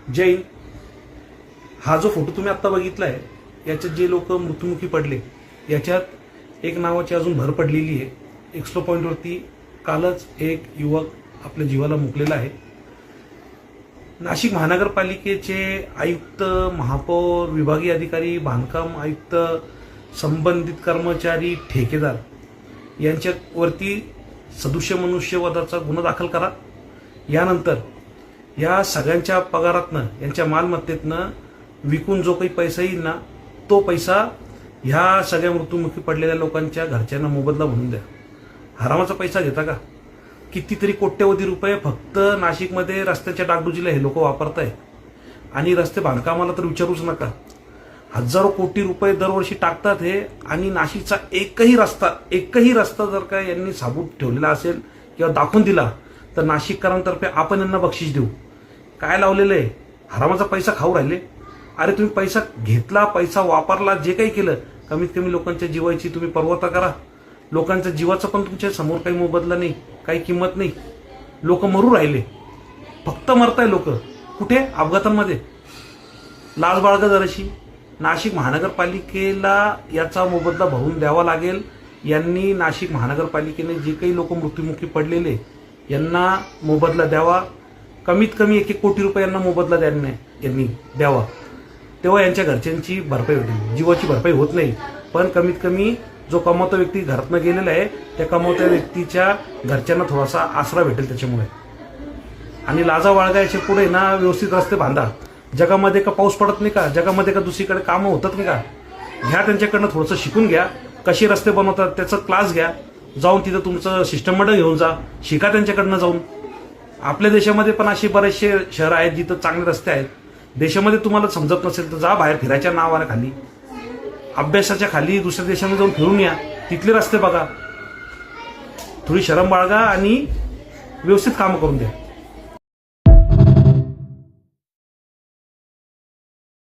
जैन, हा जो फोटो तुम्ही आता बघितलाय याच्यात जे लोक मृत्युमुखी पडले याच्यात एक नावाची अजून भर पडलेली आहे. एक्स्ट्रा पॉइंटवरती कालच एक युवक आपल्या जीवाला मुकलेला आहे. नाशिक महानगरपालिकेचे आयुक्त, महापौर, विभागीय अधिकारी, बांधकाम आयुक्त, संबंधित कर्मचारी, ठेकेदार यांच्यावरती सदृश्य मनुष्यवधाचा गुन्हा दाखल करा. यानंतर या सगळ्यांच्या पगारातनं, यांच्या मालमत्तेतनं विकून जो काही पैसा येईल ना, तो पैसा ह्या सगळ्या मृत्युमुखी पडलेल्या लोकांच्या घरच्यांना मोबदला म्हणून द्या. हरामाचा पैसा घेता का? कितीतरी कोट्यवधी रुपये फक्त नाशिकमध्ये रस्त्याच्या डागडुजीला हे लोक वापरताय. आणि रस्ते बांधकामाला तर विचारूच नका. हजारो कोटी रुपये दरवर्षी टाकतात हे. आणि नाशिकचा एकही रस्ता जर का यांनी साबूत ठेवलेला असेल किंवा दाखवून दिला तर नाशिककरांतर्फे आपण यांना बक्षीस देऊ. काय लावलेलं आहे? हरामाचा पैसा खाऊ राहिले. अरे तुम्ही पैसा घेतला, पैसा वापरला, जे काही केलं, कमीत कमी लोकांच्या जीवाची तुम्ही पर्वता करा. लोकांच्या जीवाचा पण तुमच्या समोर काही मोबदला नाही, काही किंमत नाही. लोक मरू राहिले, फक्त मरताय लोक. कुठे? अपघातांमध्ये. लाज बाळगा जराशी. नाशिक महानगरपालिकेला याचा मोबदला भरून द्यावा लागेल. यांनी नाशिक महानगरपालिकेने जे काही लोक मृत्युमुखी पडलेले यांना मोबदला द्यावा. कमीत कमी 1-1 कोटी रुपये यांना मोबदला यांनी द्यावा. तेव्हा यांच्या घरच्यांची भरपाई होईल. जीवाची भरपाई होत नाही, पण कमीत कमी जो कमावता व्यक्ती घरातनं गेलेला आहे त्या कमावत्या व्यक्तीच्या घरच्यांना थोडासा आसरा भेटेल त्याच्यामुळे. आणि लाजा वाळगायच्या पुढे ना व्यवस्थित रस्ते बांधा. जगामध्ये का पाऊस पडत नाही का? जगामध्ये का दुसरीकडे कामं होतात नाही का? घ्या त्यांच्याकडनं थोडंसं शिकून घ्या. कसे रस्ते बनवतात त्याचं क्लास घ्या. जाऊन तिथं तुमचं सिस्टम मॉडेल घेऊन जा, शिका त्यांच्याकडनं जाऊन. आपल्या देशामध्ये पण असे बरेचसे शहर आहेत जिथं चांगले रस्ते आहेत. देशामध्ये तुम्हाला समजत नसेल तर जा बाहेर फिरायच्या नावाला खाली, अभ्यासाच्या खाली दुसऱ्या देशामध्ये जाऊन फिरून या. तिथले रस्ते बघा. थोडी शरम बाळगा आणि व्यवस्थित कामं करून द्या.